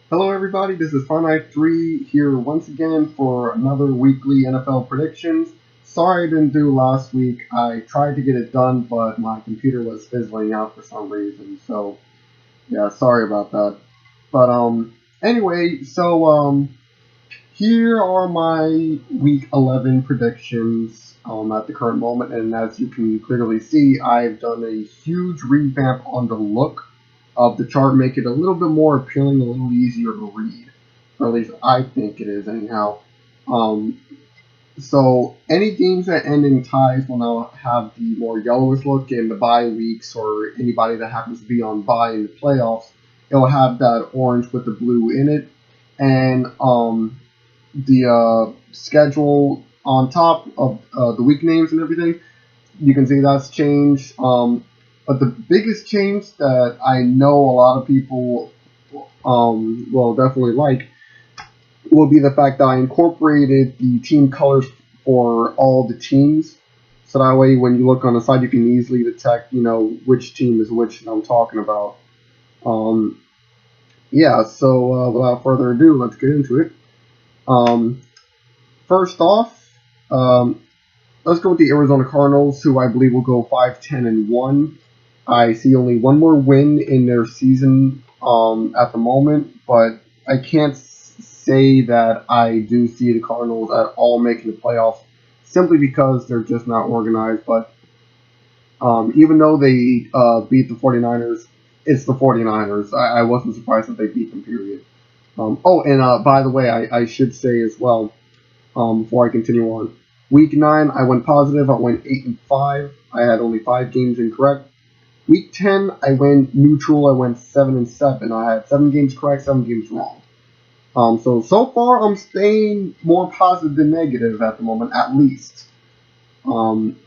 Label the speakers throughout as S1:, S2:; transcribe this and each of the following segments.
S1: Hello, everybody. This is Fireknight 3 here once again for another weekly NFL predictions. Sorry I didn't do last week. I tried to get it done, but my computer was fizzling out for some reason. So, yeah, sorry about that. But, anyway, here are my week 11 predictions at the current moment. And as you can clearly see, I've done a huge revamp on the look of the chart, make it a little bit more appealing, a little easier to read. Or at least I think it is, anyhow. Um, so any games that end in ties will now have the more yellowish look in the bye weeks, or anybody that happens to be on bye in the playoffs. It will have that orange with the blue in it, and the schedule on top of the week names and everything. You can see that's changed. But the biggest change that I know a lot of people will definitely like will be the fact that I incorporated the team colors for all the teams. So that way, when you look on the side, you can easily detect, which team is which that I'm talking about. Um, yeah, so without further ado, let's get into it. Um, First off, um, let's go with the Arizona Cardinals, who I believe will go 5-10-1. I see only one more win in their season at the moment, but I can't say that I do see the Cardinals at all making the playoffs simply because they're just not organized. But even though they beat the 49ers, it's the 49ers. I wasn't surprised that they beat them, period. And by the way, I should say as well, before I continue on. Week 9, I went positive. I went 8-5. I had only 5 games incorrect. Week 10, I went neutral. I went 7-7. I had 7 games correct, 7 games wrong. So far, I'm staying more positive than negative at the moment, at least. Um,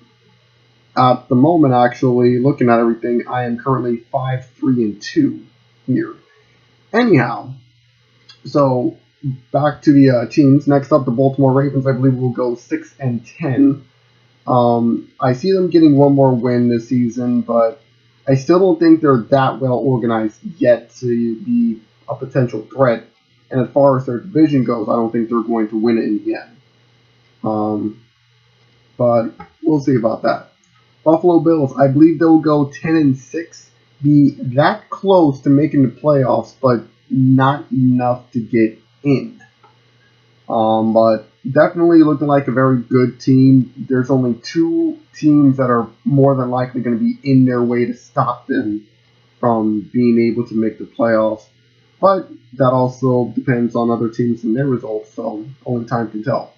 S1: at the moment, actually, looking at everything, I am currently 5-3-2 here. Anyhow, so back to the teams. Next up, the Baltimore Ravens. I believe will go 6-10. I see them getting one more win this season, but I still don't think they're that well organized yet to be a potential threat. And as far as their division goes, I don't think they're going to win it in the end. Um, but we'll see about that. Buffalo Bills. I believe they'll go 10-6, be that close to making the playoffs, but not enough to get in. But definitely looking like a very good team. There's only 2 teams that are more than likely going to be in their way to stop them from being able to make the playoffs. But that also depends on other teams and their results, so only time can tell.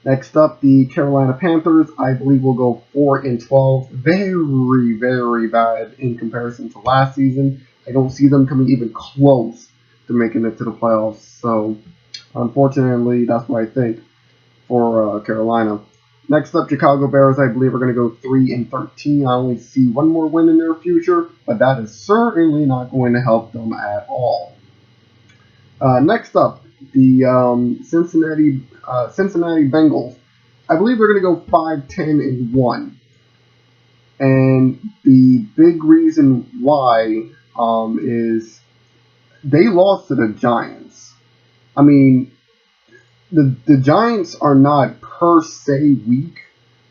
S1: Next up, the Carolina Panthers. I believe will go 4-12. Very, very bad in comparison to last season. I don't see them coming even close to making it to the playoffs. So, unfortunately, that's what I think for Carolina. Next up, Chicago Bears. I believe are going to go 3-13. I only see one more win in their future, but that is certainly not going to help them at all. Next up, the Cincinnati Bengals. I believe they're going to go 5-10-1. And the big reason why is they lost to the Giants. I mean, the Giants are not per se weak,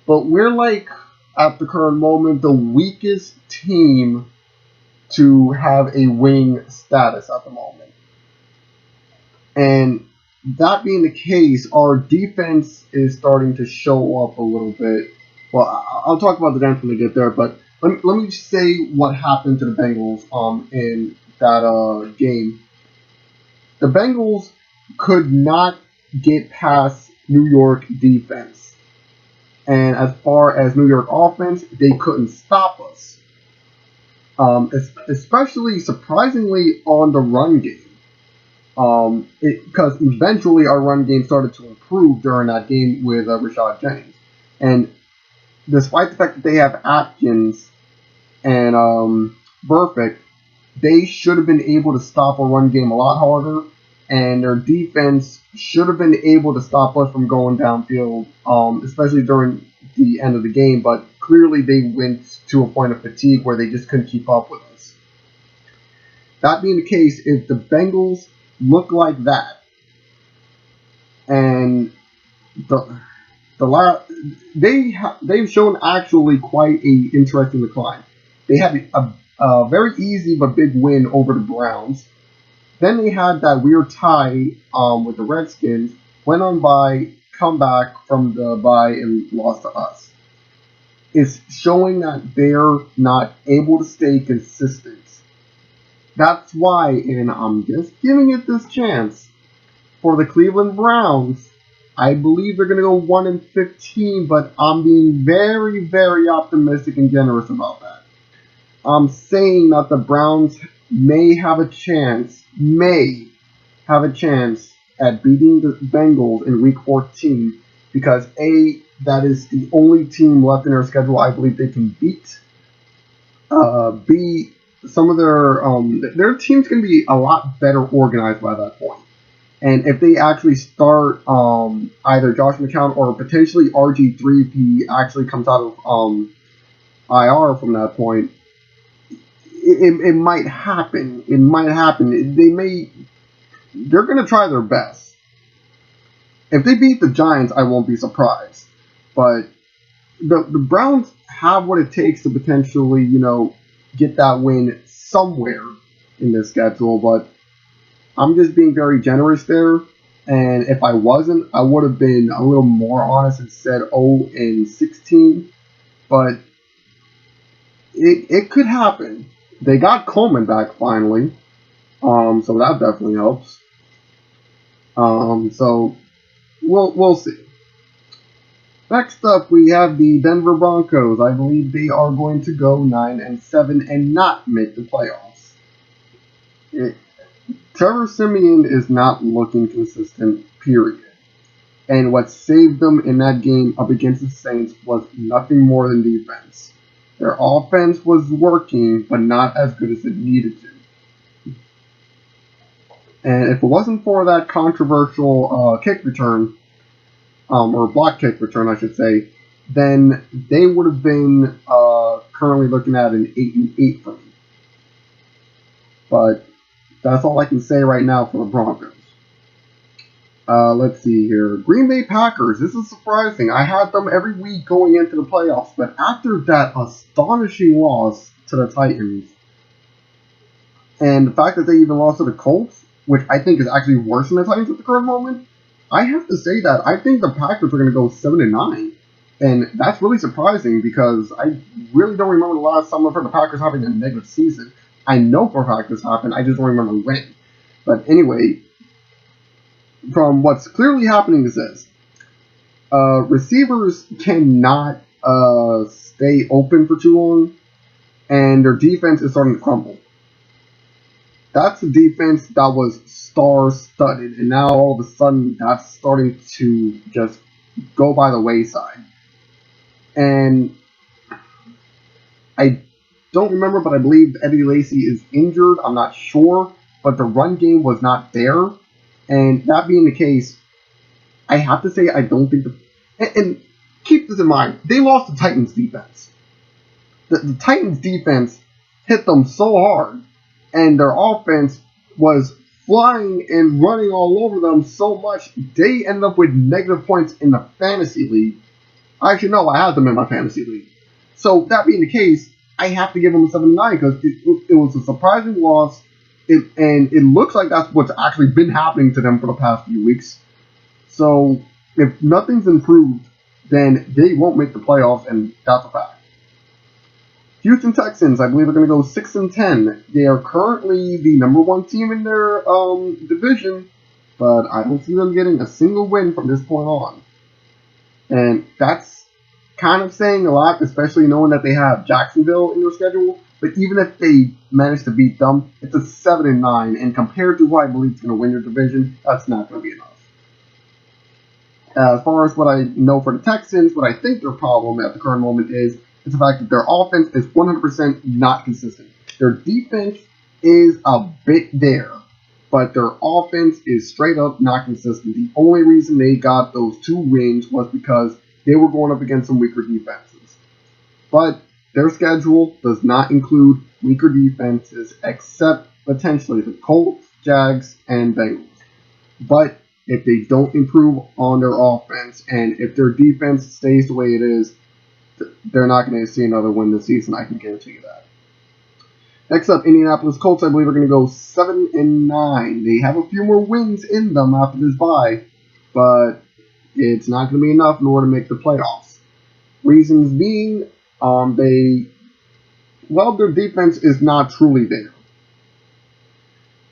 S1: but we're like, at the current moment, the weakest team to have a winning status at the moment. And that being the case, our defense is starting to show up a little bit. Well, I'll talk about the defense when we get there, but let me say what happened to the Bengals in that game. The Bengals could not get past New York defense. And as far as New York offense, they couldn't stop us. Especially surprisingly on the run game. Because eventually our run game started to improve during that game with Rashad Jennings. And despite the fact that they have Atkins and Burfict, they should have been able to stop a run game a lot harder, and their defense should have been able to stop us from going downfield, especially during the end of the game, but clearly they went to a point of fatigue where they just couldn't keep up with us. That being the case, if the Bengals look like that, and the they've shown actually quite a interesting decline. They had a very easy but big win over the Browns. Then they had that weird tie with the Redskins. Went on by, come back from the bye and lost to us. It's showing that they're not able to stay consistent. That's why, and I'm just giving it this chance for the Cleveland Browns. I believe they're going to go 1-15, but I'm being very, very optimistic and generous about that. I'm saying that the Browns may have a chance at beating the Bengals in Week 14 because A, that is the only team left in their schedule I believe they can beat. B, some of their team's going to be a lot better organized by that point. And if they actually start either Josh McCown or potentially RG3 if he actually comes out of IR from that point, it might happen. It might happen. They're going to try their best. If they beat the Giants, I won't be surprised. But the Browns have what it takes to potentially, get that win somewhere in the schedule. But I'm just being very generous there. And if I wasn't, I would have been a little more honest and said 0-16. But it could happen. They got Coleman back finally. So that definitely helps. So we'll see. Next up, we have the Denver Broncos. I believe they are going to go 9-7 and not make the playoffs. Trevor Siemian is not looking consistent, period. And what saved them in that game up against the Saints was nothing more than defense. Their offense was working, but not as good as it needed to. And if it wasn't for that controversial kick return, or block kick return, I should say, then they would have been currently looking at an 8-8 for me. But that's all I can say right now for the Broncos. Let's see here. Green Bay Packers. This is surprising. I had them every week going into the playoffs, but after that astonishing loss to the Titans, and the fact that they even lost to the Colts, which I think is actually worse than the Titans at the current moment, I have to say that I think the Packers are going to go 7-9. And that's really surprising because I really don't remember the last time I've heard the Packers having a negative season. I know for a fact this happened, I just don't remember when. But anyway, from what's clearly happening is this. Receivers cannot stay open for too long, and their defense is starting to crumble. That's a defense that was star-studded, and now all of a sudden that's starting to just go by the wayside. And I don't remember, but I believe Eddie Lacy is injured. I'm not sure, but the run game was not there. And that being the case, I have to say I don't think and keep this in mind, they lost the Titans defense. The Titans defense hit them so hard, and their offense was flying and running all over them so much, they ended up with negative points in the fantasy league. Actually, no, I had them in my fantasy league. So that being the case, I have to give them a 7-9 because it was a surprising loss, and it looks like that's what's actually been happening to them for the past few weeks. So if nothing's improved, then they won't make the playoffs, and that's a fact. Houston Texans, I believe, are going to go 6-10. They are currently the #1 team in their division, but I don't see them getting a single win from this point on. And that's kind of saying a lot, especially knowing that they have Jacksonville in their schedule. But even if they manage to beat them, it's a 7-9, and compared to who I believe is going to win their division, that's not going to be enough. As far as what I know for the Texans, what I think their problem at the current moment is the fact that their offense is 100% not consistent. Their defense is a bit there, but their offense is straight up not consistent. The only reason they got those 2 wins was because they were going up against some weaker defenses. But their schedule does not include weaker defenses except potentially the Colts, Jags, and Bengals. But if they don't improve on their offense and if their defense stays the way it is, they're not going to see another win this season. I can guarantee you that. Next up, Indianapolis Colts, I believe, are going to go 7-9. They have a few more wins in them after this bye, but it's not going to be enough in order to make the playoffs. Reasons being, their defense is not truly there.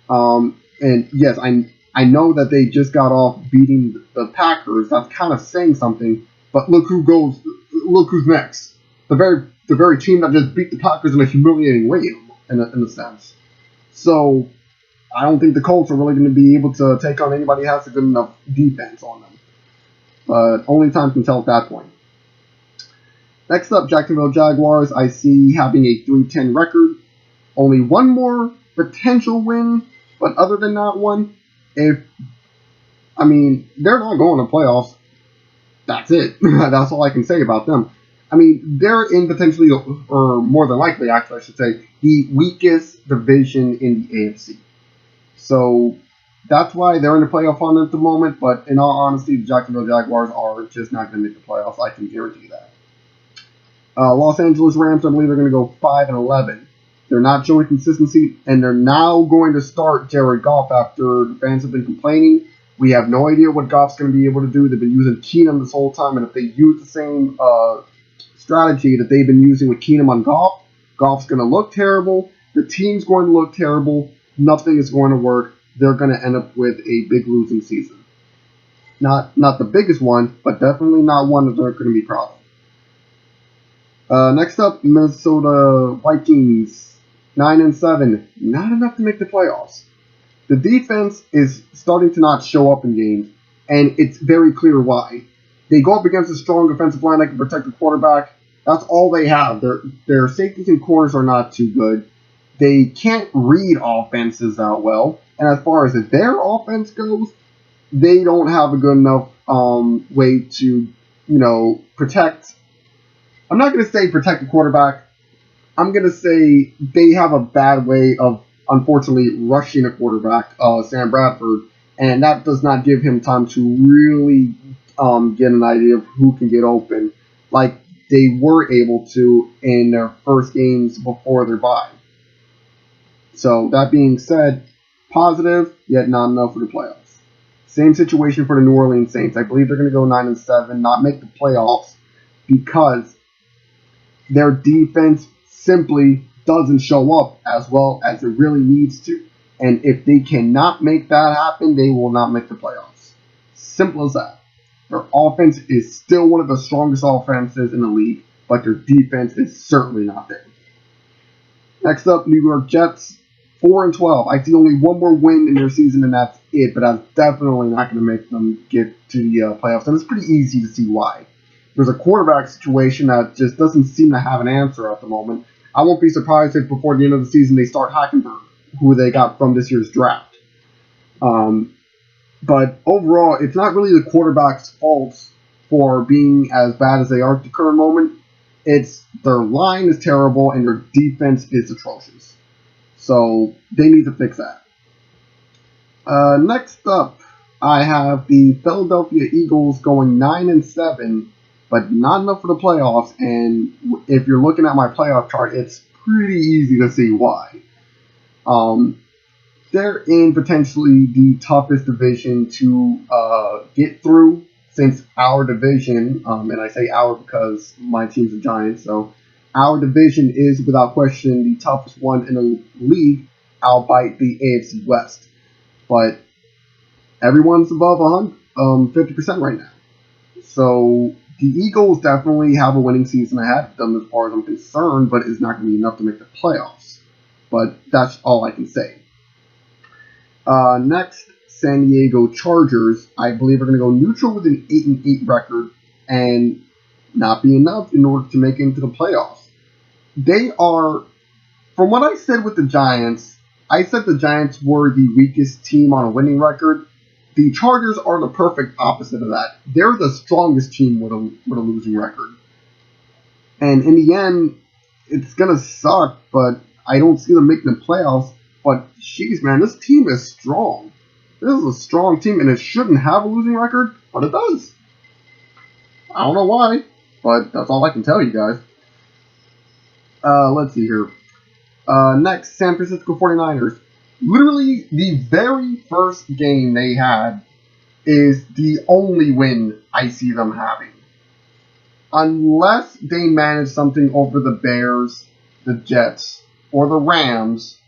S1: And yes, I know that they just got off beating the Packers. That's kind of saying something. But look who's next. The very team that just beat the Packers in a humiliating way, in a sense. So I don't think the Colts are really going to be able to take on anybody who has a good enough defense on them. But only time can tell at that point. Next up, Jacksonville Jaguars. I see having a 3-10 record. Only one more potential win, but other than that one, they're not going to playoffs. That's it. That's all I can say about them. I mean, they're in potentially, or more than likely, actually, I should say, the weakest division in the AFC. So that's why they're in the playoff hunt at the moment. But in all honesty, the Jacksonville Jaguars are just not going to make the playoffs. I can guarantee that. Los Angeles Rams, I believe, are going to go 5-11. They're not showing consistency, and they're now going to start Jared Goff after the fans have been complaining. We have no idea what Goff's going to be able to do. They've been using Keenum this whole time, and if they use the same strategy that they've been using with Keenum on Goff, Goff's going to look terrible. The team's going to look terrible. Nothing is going to work. They're going to end up with a big losing season. Not the biggest one, but definitely not one that they're going to be proud of. Next up, Minnesota Vikings, 9-7. Not enough to make the playoffs. The defense is starting to not show up in games, and it's very clear why. They go up against a strong defensive line that can protect the quarterback. That's all they have. Their safeties and corners are not too good. They can't read offenses that well. And as far as their offense goes, they don't have a good enough way to, protect. I'm not going to say protect the quarterback. I'm going to say they have a bad way of, unfortunately, rushing a quarterback, Sam Bradford, and that does not give him time to really get an idea of who can get open like they were able to in their first games before their bye. So, that being said, positive, yet not enough for the playoffs. Same situation for the New Orleans Saints. I believe they're going to go 9-7, not make the playoffs, because their defense simply doesn't show up as well as it really needs to. And if they cannot make that happen, they will not make the playoffs. Simple as that. Their offense is still one of the strongest offenses in the league, but their defense is certainly not there. Next up, New York Jets, 4-12. I see only one more win in their season, and that's it, but that's definitely not going to make them get to the playoffs. And it's pretty easy to see why. There's a quarterback situation that just doesn't seem to have an answer at the moment. I won't be surprised if before the end of the season they start Hackenberg, who they got from this year's draft. But overall, it's not really the quarterback's fault for being as bad as they are at the current moment. It's their line is terrible and their defense is atrocious. So they need to fix that. Next up, I have the Philadelphia Eagles going 9-7, but not enough for the playoffs. And if you're looking at my playoff chart, it's pretty easy to see why. They're in potentially the toughest division to get through since our division, and I say our because my team's the Giants, so our division is without question the toughest one in the league, albeit the AFC West. But everyone's above 50% right now. So the Eagles definitely have a winning season ahead of them as far as I'm concerned, but it's not going to be enough to make the playoffs. But that's all I can say. Next, San Diego Chargers, I believe are going to go neutral with an 8-8 record and not be enough in order to make it into the playoffs. They are, from what I said with the Giants, I said the Giants were the weakest team on a winning record. The Chargers are the perfect opposite of that. They're the strongest team with a losing record. And in the end, it's going to suck, but I don't see them making the playoffs But jeez, man, this team is strong. This is a strong team, and it shouldn't have a losing record, but it does. I don't know why, but that's all I can tell you guys. Let's see here. Next, San Francisco 49ers. Literally, the very first game they had is the only win I see them having. Unless they manage something over the Bears, the Jets, or the Rams,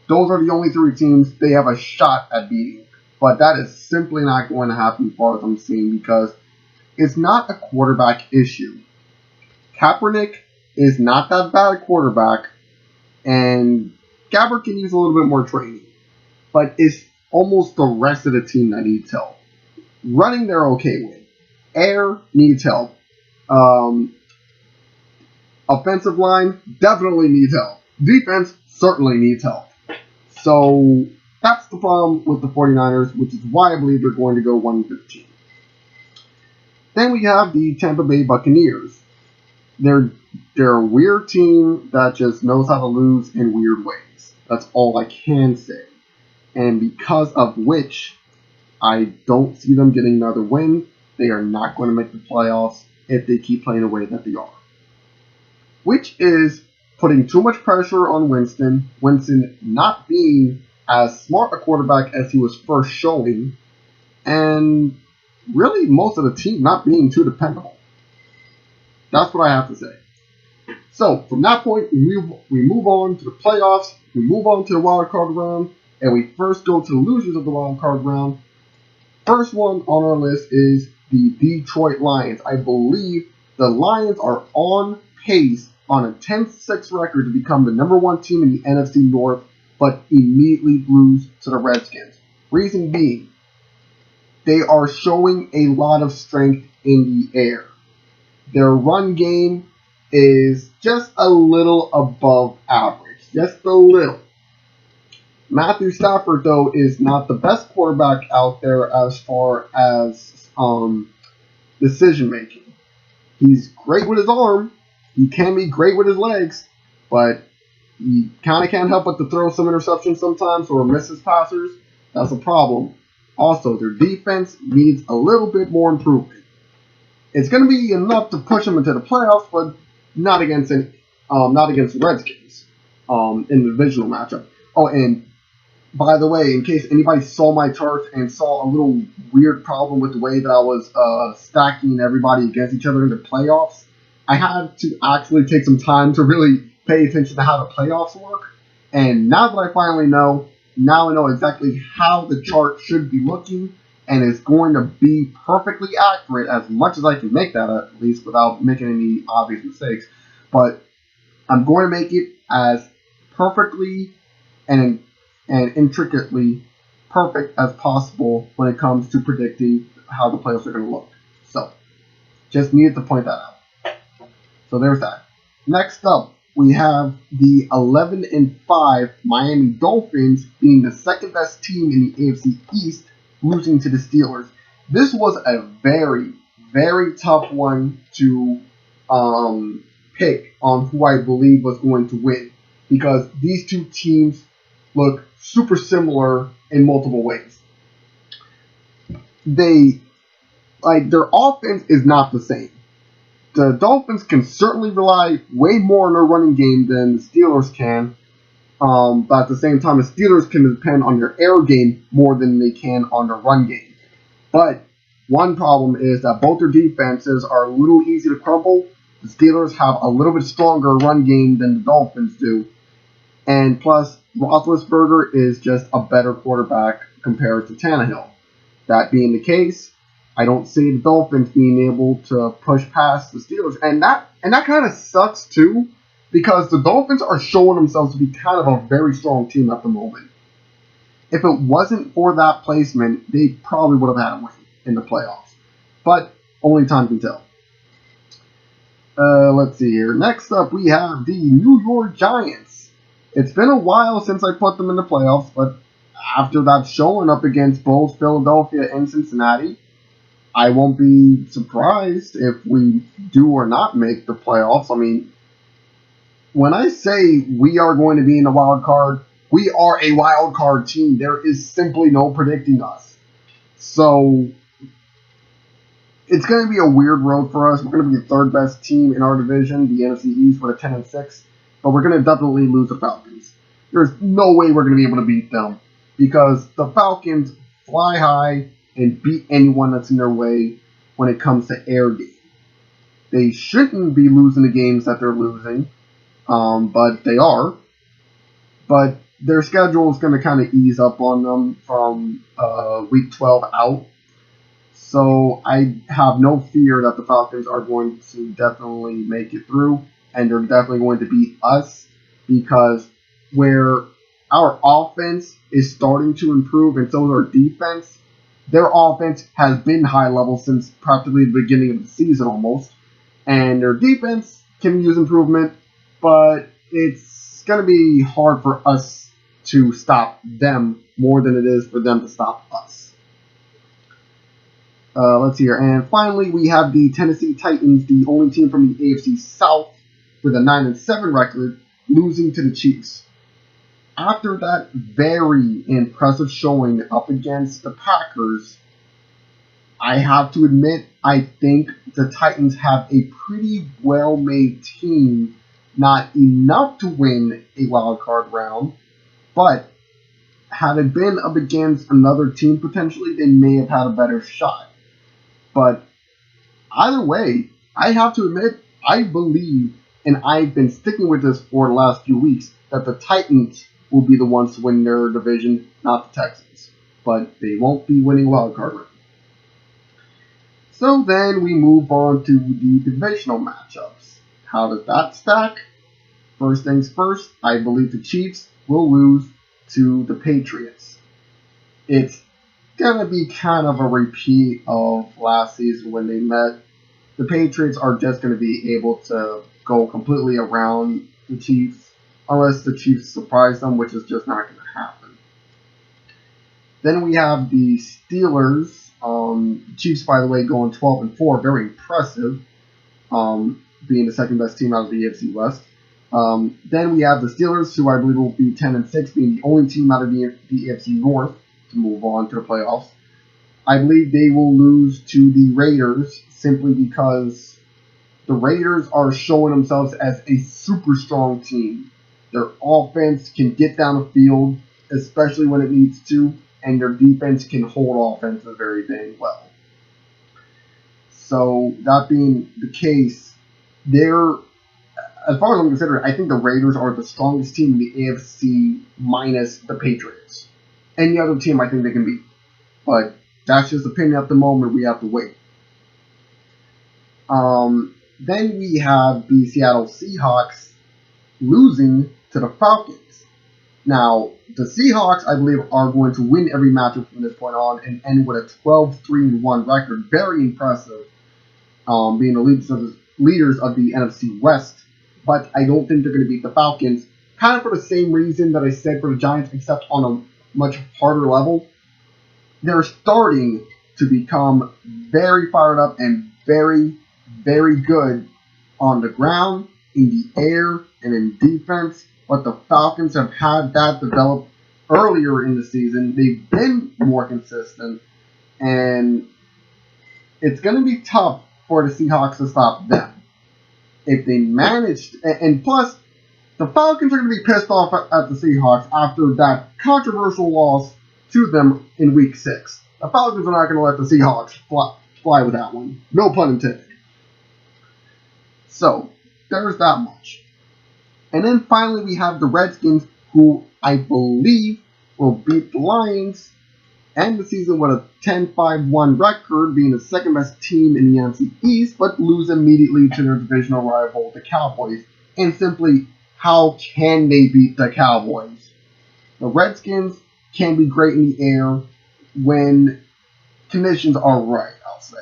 S1: those are the only three teams they have a shot at beating. But that is simply not going to happen as far as I'm seeing, because it's not a quarterback issue. Kaepernick is not that bad a quarterback, and Gabbert can use a little bit more training. But it's almost the rest of the team that needs help. Running, they're okay with. Air needs help. Offensive line definitely needs help. Defense certainly needs help. So that's the problem with the 49ers, which is why I believe they're going to go 1-15. Then we have the Tampa Bay Buccaneers. They're a weird team that just knows how to lose in weird ways. That's all I can say. And because of which, I don't see them getting another win. They are not going to make the playoffs if they keep playing the way that they are. Which is putting too much pressure on Winston. Winston not being as smart a quarterback as he was first showing. And really most of the team not being too dependable. That's what I have to say. So, from that point, we move on to the playoffs. We move on to the wild card round. And we first go to the losers of the wild card round. First one on our list is the Detroit Lions. I believe the Lions are on pace on a 10-6 record to become the #1 team in the NFC North, but immediately lose to the Redskins. Reason being, they are showing a lot of strength in the air. Their run game is just a little above average. Just a little. Matthew Stafford, though, is not the best quarterback out there as far as decision making. He's great with his arm. He can be great with his legs, but he kind of can't help but to throw some interceptions sometimes or miss his passers. That's a problem. Also, their defense needs a little bit more improvement. It's going to be enough to push them into the playoffs, but not against the Redskins in the divisional matchup. Oh, and by the way, in case anybody saw my charts and saw a little weird problem with the way that I was stacking everybody against each other in the playoffs, I had to actually take some time to really pay attention to how the playoffs work. And now that I finally know, now I know exactly how the chart should be looking, and it's going to be perfectly accurate as much as I can make that, at least without making any obvious mistakes. But I'm going to make it as perfectly and intricately perfect as possible when it comes to predicting how the playoffs are going to look. So, just needed to point that out. So there's that. Next up, we have the 11-5 Miami Dolphins being the second best team in the AFC East, losing to the Steelers. This was a very, very tough one to pick on who I believe was going to win, because these two teams look super similar in multiple ways. Their offense is not the same. The Dolphins can certainly rely way more on their running game than the Steelers can. But at the same time, the Steelers can depend on their air game more than they can on their run game. But one problem is that both their defenses are a little easy to crumble. The Steelers have a little bit stronger run game than the Dolphins do. And plus, Roethlisberger is just a better quarterback compared to Tannehill. That being the case, I don't see the Dolphins being able to push past the Steelers. And that kind of sucks too, because the Dolphins are showing themselves to be kind of a very strong team at the moment. If it wasn't for that placement, they probably would have had a win in the playoffs. But only time can tell. Let's see here. Next up, we have the New York Giants. It's been a while since I put them in the playoffs, but after that showing up against both Philadelphia and Cincinnati, I won't be surprised if we do or not make the playoffs. I mean, when I say we are going to be in the wild card, We are a wild card team. There is simply no predicting us. So it's going to be a weird road for us. We're going to be the third best team in our division, the NFC East, with a 10-6. But we're going to definitely lose the Falcons. There's no way we're going to be able to beat them because the Falcons fly high and beat anyone that's in their way when it comes to air game. They shouldn't be losing the games that they're losing, but they are. But their schedule is going to kind of ease up on them from week 12 out. So I have no fear that the Falcons are going to definitely make it through, and they're definitely going to beat us because where our offense is starting to improve and so is our defense, their offense has been high level since practically the beginning of the season almost, and their defense can use improvement, but it's going to be hard for us to stop them more than it is for them to stop us. Let's see here. And finally, we have the Tennessee Titans, the only team from the AFC South with a 9-7 record, losing to the Chiefs. After that very impressive showing up against the Packers, I have to admit, I think the Titans have a pretty well-made team. Not enough to win a wild card round, but had it been up against another team potentially, they may have had a better shot. But either way, I have to admit, I believe, and I've been sticking with this for the last few weeks, that the Titans will be the ones to win their division, not the Texans. But they won't be winning wild card round. So then we move on to the divisional matchups. How does that stack? First things first, I believe the Chiefs will lose to the Patriots. It's going to be kind of a repeat of last season when they met. The Patriots are just going to be able to go completely around the Chiefs unless the Chiefs surprise them, which is just not going to happen. Then we have the Steelers. Chiefs, by the way, going 12-4, very impressive, being the second best team out of the AFC West. Then we have the Steelers, who I believe will be 10-6, being the only team out of the AFC North to move on to the playoffs. I believe they will lose to the Raiders simply because the Raiders are showing themselves as a super strong team. Their offense can get down the field, especially when it needs to, and their defense can hold offenses very dang well. So, that being the case, as far as I'm considering, I think the Raiders are the strongest team in the AFC minus the Patriots. Any other team I think they can beat. But that's just opinion at the moment. We have to wait. Then we have the Seattle Seahawks losing to the Falcons. Now, the Seahawks, I believe, are going to win every matchup from this point on and end with a 12-3-1 record. Very impressive, being the leaders of the NFC West. But I don't think they're going to beat the Falcons, kind of for the same reason that I said for the Giants, except on a much harder level. They're starting to become very fired up and very, very good on the ground, in the air, and in defense. But the Falcons have had that develop earlier in the season. They've been more consistent, and it's going to be tough for the Seahawks to stop them. If they manage, and plus, the Falcons are going to be pissed off at the Seahawks after that controversial loss to them in Week 6. The Falcons are not going to let the Seahawks fly with that one. No pun intended. So, there's that much. And then finally we have the Redskins, who I believe will beat the Lions, end the season with a 10-5-1 record, being the second best team in the NFC East, but lose immediately to their divisional rival, the Cowboys. And simply, how can they beat the Cowboys? The Redskins can be great in the air when conditions are right, I'll say.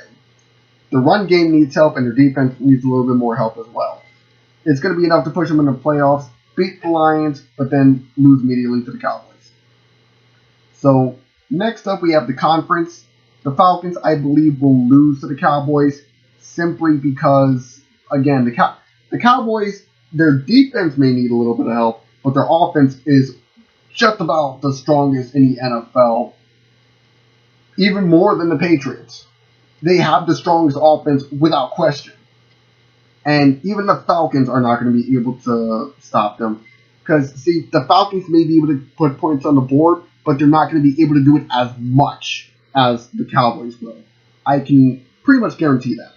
S1: The run game needs help, and their defense needs a little bit more help as well. It's going to be enough to push them in the playoffs, beat the Lions, but then lose immediately to the Cowboys. So, next up we have the conference. The Falcons, I believe, will lose to the Cowboys simply because, again, the Cowboys, their defense may need a little bit of help, but their offense is just about the strongest in the NFL, even more than the Patriots. They have the strongest offense without question. And even the Falcons are not going to be able to stop them. Because, see, the Falcons may be able to put points on the board, but they're not going to be able to do it as much as the Cowboys will. I can pretty much guarantee that.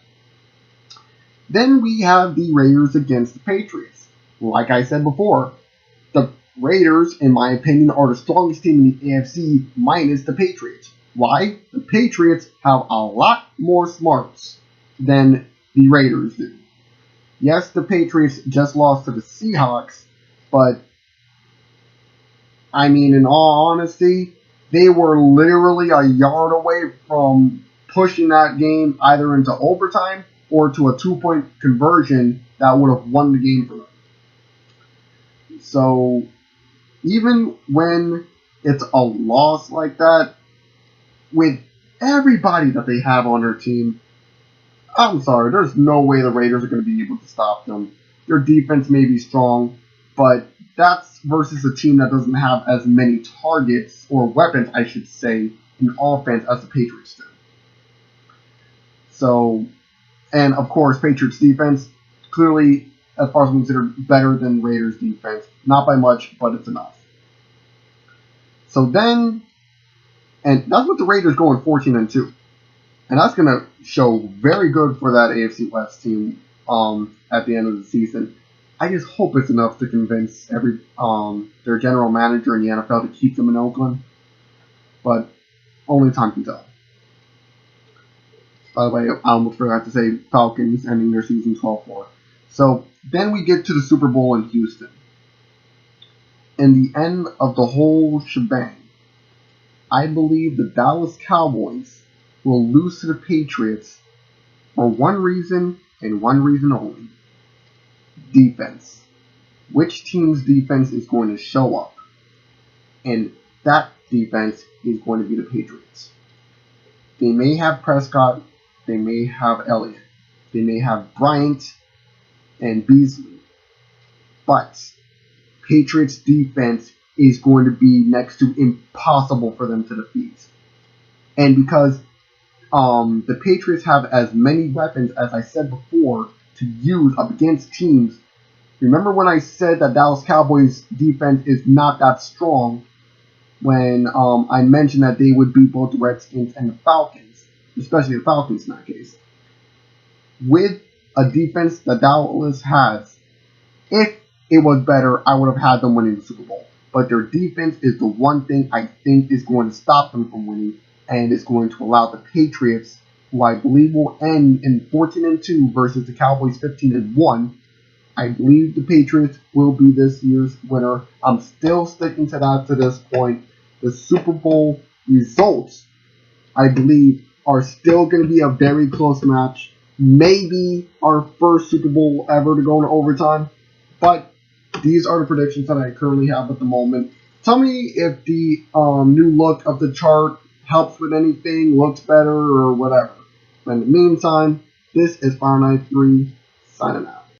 S1: Then we have the Raiders against the Patriots. Like I said before, the Raiders, in my opinion, are the strongest team in the AFC minus the Patriots. Why? The Patriots have a lot more smarts than the Raiders do. Yes, the Patriots just lost to the Seahawks, but, I mean, in all honesty, they were literally a yard away from pushing that game either into overtime or to a 2-point conversion that would have won the game for them. So, even when it's a loss like that, with everybody that they have on their team, I'm sorry, there's no way the Raiders are going to be able to stop them. Their defense may be strong, but that's versus a team that doesn't have as many targets, or weapons, I should say, in offense as the Patriots do. So, and of course, Patriots defense, clearly, as far as I'm considered, better than Raiders defense. Not by much, but it's enough. So then, and that's with the Raiders going 14-2. And that's going to show very good for that AFC West team at the end of the season. I just hope it's enough to convince their general manager in the NFL to keep them in Oakland. But only time can tell. By the way, I almost forgot to say Falcons ending their season 12-4. So then we get to the Super Bowl in Houston. In the end of the whole shebang, I believe the Dallas Cowboys will lose to the Patriots for one reason and one reason only. Defense. Which team's defense is going to show up? And that defense is going to be the Patriots. They may have Prescott, they may have Elliott, they may have Bryant and Beasley, but Patriots defense is going to be next to impossible for them to defeat. And because the Patriots have as many weapons, as I said before, to use up against teams. Remember when I said that Dallas Cowboys defense is not that strong when I mentioned that they would beat both the Redskins and the Falcons, especially the Falcons in that case. With a defense that Dallas has, if it was better, I would have had them winning the Super Bowl. But their defense is the one thing I think is going to stop them from winning, and it's going to allow the Patriots, who I believe will end in 14-2 versus the Cowboys 15-1. I believe the Patriots will be this year's winner. I'm still sticking to that to this point. The Super Bowl results, I believe, are still going to be a very close match. Maybe our first Super Bowl ever to go into overtime. But these are the predictions that I currently have at the moment. Tell me if the new look of the chart helps with anything, looks better, or whatever. But in the meantime, this is Fireknight 3 signing out.